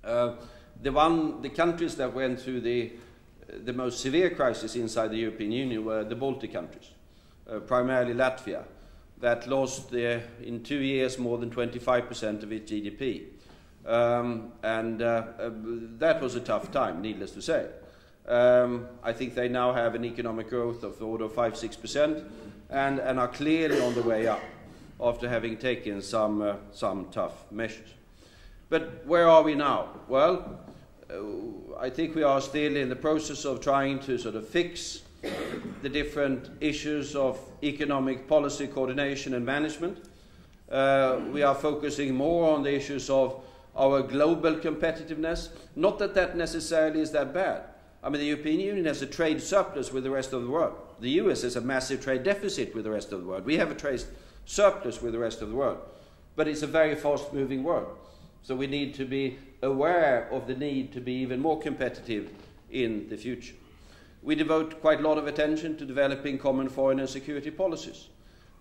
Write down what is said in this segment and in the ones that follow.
The countries that went through the most severe crisis inside the European Union were the Baltic countries, primarily Latvia, that lost in 2 years more than 25% of its GDP. That was a tough time, needless to say. I think they now have an economic growth of the order of 5–6% and are clearly on the way up after having taken some tough measures. But where are we now? Well, I think we are still in the process of trying to sort of fix the different issues of economic policy coordination and management. We are focusing more on the issues of our global competitiveness. Not that that necessarily is that bad. I mean, the European Union has a trade surplus with the rest of the world. The US has a massive trade deficit with the rest of the world. We have a trade surplus with the rest of the world. But it's a very fast-moving world. So we need to be aware of the need to be even more competitive in the future. We devote quite a lot of attention to developing common foreign and security policies.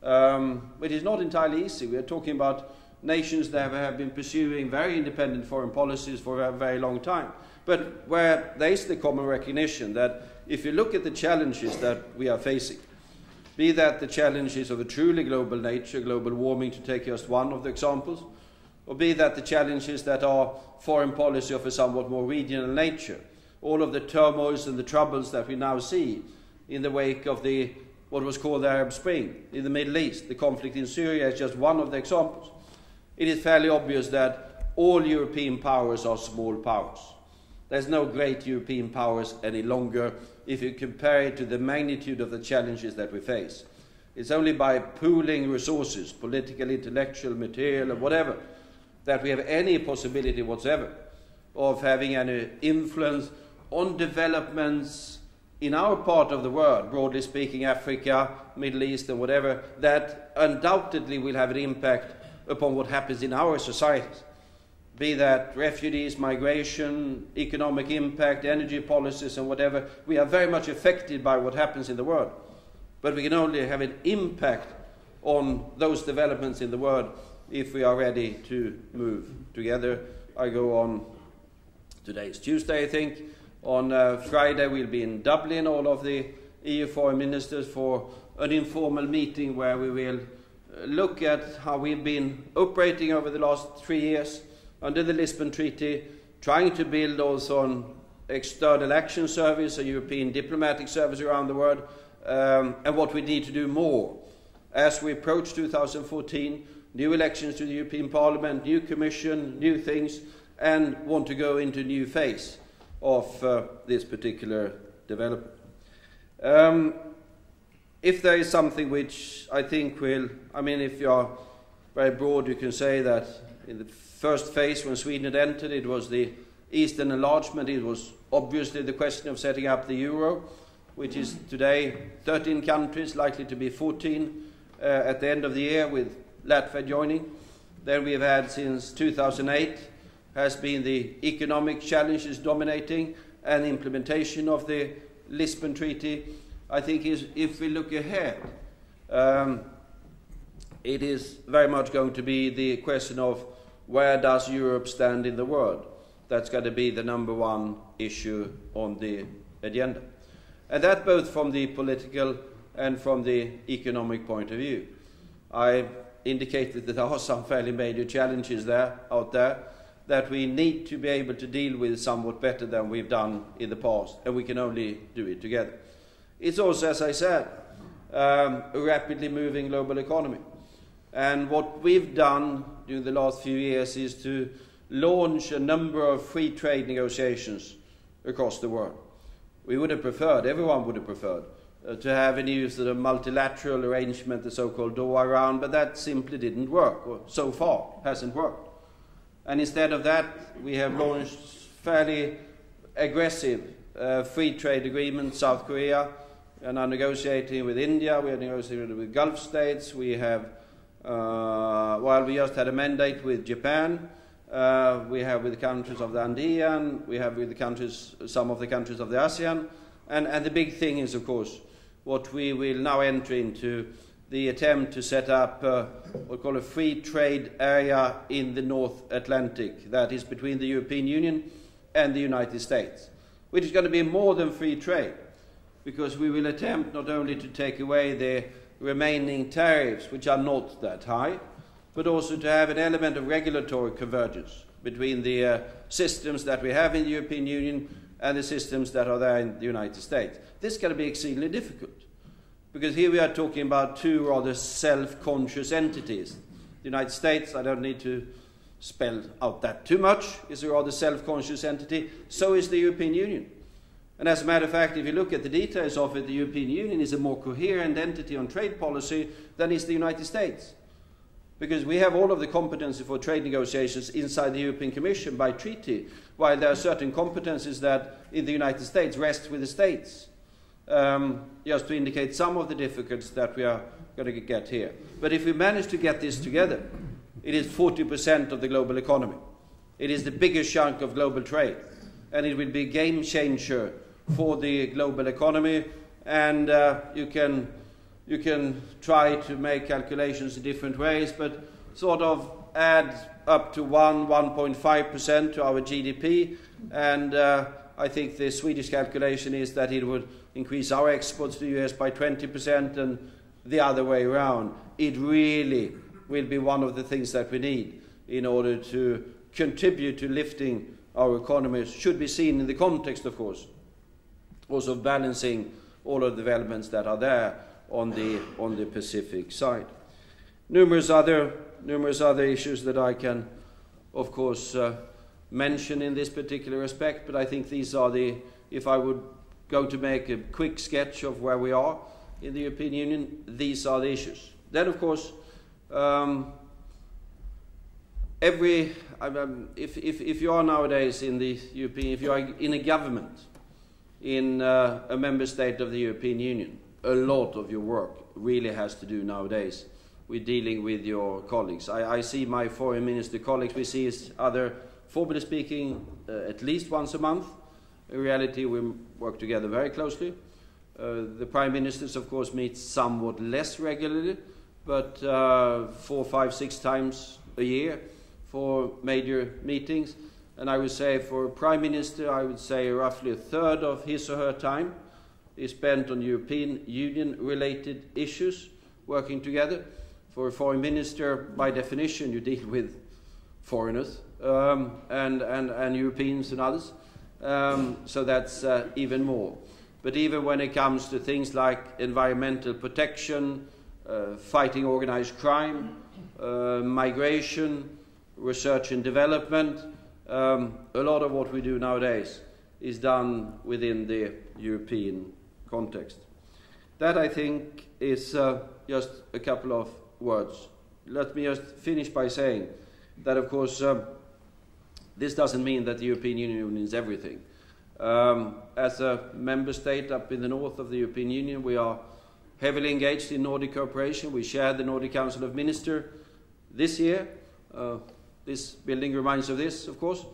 It is not entirely easy. We are talking about nations that have been pursuing very independent foreign policies for a very long time. But where there is the common recognition that if you look at the challenges that we are facing, be that the challenges of a truly global nature, global warming to take just one of the examples, or be that the challenges that are foreign policy of a somewhat more regional nature, all of the turmoils and the troubles that we now see in the wake of what was called the Arab Spring in the Middle East, the conflict in Syria is just one of the examples. It is fairly obvious that all European powers are small powers. There's no great European powers any longer if you compare it to the magnitude of the challenges that we face. It's only by pooling resources, political, intellectual, material, or whatever, that we have any possibility whatsoever of having any influence on developments in our part of the world, broadly speaking, Africa, Middle East, and whatever, that undoubtedly will have an impact upon what happens in our societies. Be that refugees, migration, economic impact, energy policies, and whatever. We are very much affected by what happens in the world. But we can only have an impact on those developments in the world if we are ready to move together. I go on, today is Tuesday, I think. On Friday we'll be in Dublin, all of the EU foreign ministers, for an informal meeting where we will look at how we've been operating over the last 3 years under the Lisbon Treaty, trying to build also an external action service, a European diplomatic service around the world, and what we need to do more. As we approach 2014, new elections to the European Parliament, new Commission, new things, and want to go into a new phase of this particular development. If there is something which I think will, I mean, if you are very broad, you can say that in the first phase when Sweden had entered, it was the Eastern enlargement. It was obviously the question of setting up the euro, which is today 13 countries, likely to be 14 at the end of the year, with Latvia joining. Then we have had, since 2008, has been the economic challenges dominating and the implementation of the Lisbon Treaty. I think if we look ahead, it is very much going to be the question of where does Europe stand in the world. That's going to be the #1 issue on the agenda. And that both from the political and from the economic point of view. I indicated that there are some fairly major challenges out there that we need to be able to deal with somewhat better than we've done in the past, and we can only do it together. It's also, as I said, a rapidly moving global economy. And what we've done during the last few years is to launch a number of free trade negotiations across the world. We would have preferred, everyone would have preferred, to have a new sort of multilateral arrangement, the so-called Doha round, but that simply didn't work, or so far hasn't worked. And instead of that, we have launched fairly aggressive free trade agreements. South Korea, we are now negotiating with India, we are negotiating with Gulf states, we have, we just had a mandate with Japan, we have with the countries of the Andean, we have with the countries, some of the countries of the ASEAN, and the big thing is, of course, what we will now enter into the attempt to set up what we call a free trade area in the North Atlantic, that is between the European Union and the United States, which is going to be more than free trade, because we will attempt not only to take away the remaining tariffs, which are not that high, but also to have an element of regulatory convergence between the systems that we have in the European Union and the systems that are there in the United States. This is going to be exceedingly difficult, because here we are talking about two rather self-conscious entities. The United States, I don't need to spell out that too much, is a rather self-conscious entity. So is the European Union. And as a matter of fact, if you look at the details of it, the European Union is a more coherent entity on trade policy than is the United States. Because we have all of the competency for trade negotiations inside the European Commission by treaty, while there are certain competencies that in the United States rest with the states. Just to indicate some of the difficulties that we are going to get here. But if we manage to get this together, it is 40% of the global economy. It is the biggest chunk of global trade. And it will be a game changer for the global economy. And you can try to make calculations in different ways, but sort of add up to 1.5% to our GDP. And I think the Swedish calculation is that it would increase our exports to the US by 20% and the other way around. It really will be one of the things that we need in order to contribute to lifting our economies. Should be seen in the context, of course, also balancing all of the developments that are there on the Pacific side. Numerous other issues that I can, of course, mention in this particular aspect, but I think these are if I would go to make a quick sketch of where we are in the European Union, these are the issues. Then, of course, if you are nowadays in the European, if you are in a government in a member state of the European Union, a lot of your work really has to do nowadays with dealing with your colleagues. I see my foreign minister colleagues, we see each other, formally speaking, at least once a month. In reality, we work together very closely. The prime ministers, of course, meet somewhat less regularly, but 4, 5, 6 times a year for major meetings. And I would say for a prime minister, I would say roughly a third of his or her time is spent on European Union-related issues, working together. For a foreign minister, by definition, you deal with foreigners and Europeans and others. So that's even more. But even when it comes to things like environmental protection, fighting organized crime, migration, research and development, a lot of what we do nowadays is done within the European context. That, I think, is just a couple of words. Let me just finish by saying that, of course, this doesn't mean that the European Union is everything. As a member state up in the north of the European Union, we are heavily engaged in Nordic cooperation. We share the Nordic Council of Ministers this year. This building reminds of this, of course.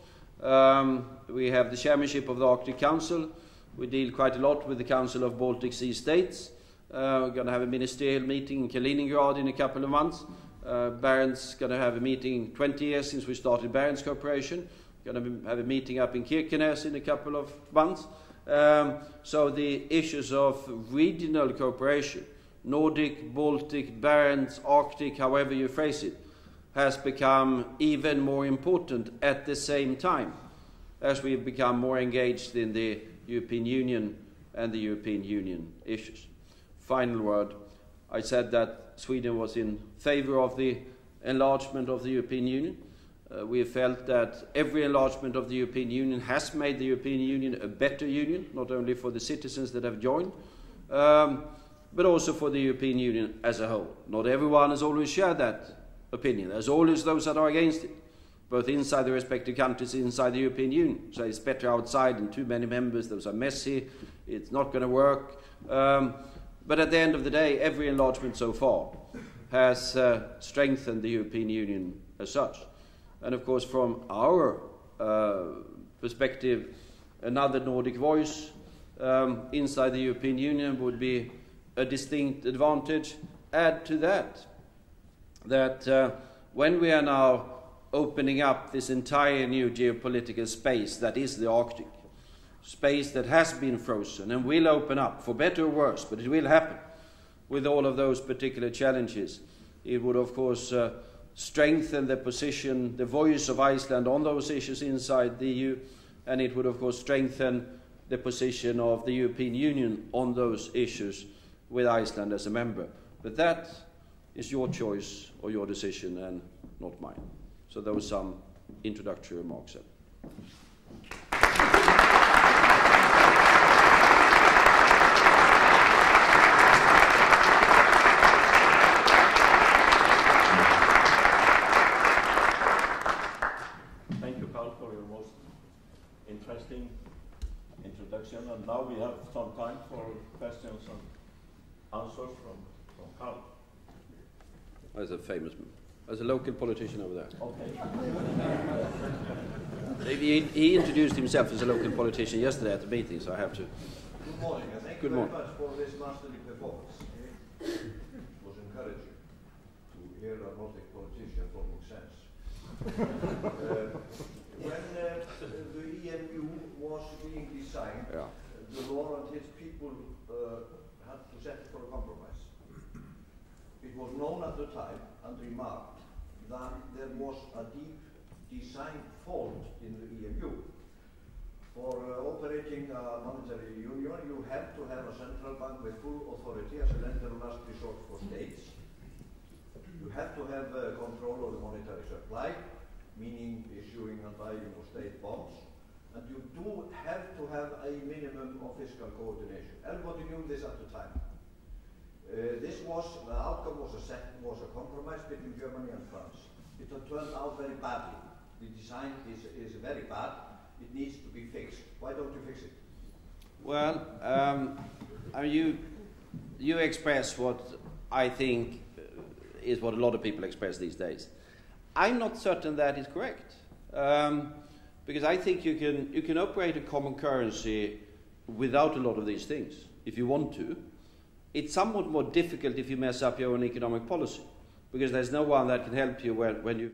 We have the chairmanship of the Arctic Council. We deal quite a lot with the Council of Baltic Sea States. We're going to have a ministerial meeting in Kaliningrad in a couple of months. Barents going to have a meeting 20 years since we started Barents cooperation. We're going to have a meeting up in Kirkenes in a couple of months. So the issues of regional cooperation, Nordic, Baltic, Barents, Arctic, however you phrase it, has become even more important at the same time as we've become more engaged in the European Union and the European Union issues. Final word. I said that Sweden was in favor of the enlargement of the European Union. We have felt that every enlargement of the European Union has made the European Union a better union, not only for the citizens that have joined, but also for the European Union as a whole. Not everyone has always shared that opinion. There's always those that are against it, both inside the respective countries, inside the European Union. So it's better outside and too many members, those are messy, it's not going to work. But at the end of the day, every enlargement so far has strengthened the European Union as such. And of course, from our perspective, another Nordic voice inside the European Union would be a distinct advantage, add to that when we are now opening up this entire new geopolitical space that is the Arctic, space that has been frozen and will open up, for better or worse, but it will happen, with all of those particular challenges, it would of course strengthen the position, the voice of Iceland on those issues inside the EU, and it would of course strengthen the position of the European Union on those issues with Iceland as a member. But that is your choice or your decision and not mine. So those are some introductory remarks. Thank you, Carl, for your most interesting introduction. And now we have some time for questions and answers from Carl. As a famous, as a local politician over there. Okay. He introduced himself as a local politician yesterday at the meeting, so I have to. Good morning, and thank Good you very morning. much for this masterly performance. It was encouraging to hear a Nordic politician talking sense. When the EMU was being designed, the law and his people had to settle for a compromise. It was known at the time and remarked that there was a deep design fault in the EMU. For operating a monetary union, you have to have a central bank with full authority as a lender of last resort for states. You have to have control of the monetary supply, meaning issuing and buying of state bonds. And you do have to have a minimum of fiscal coordination. Everybody knew this at the time. The outcome was a compromise between Germany and France. It turned out very badly. The design is very bad. It needs to be fixed. Why don't you fix it? Well, you express what I think is what a lot of people express these days. I'm not certain that is correct, because I think you can operate a common currency without a lot of these things if you want to. It's somewhat more difficult if you mess up your own economic policy, because there's no one that can help you when you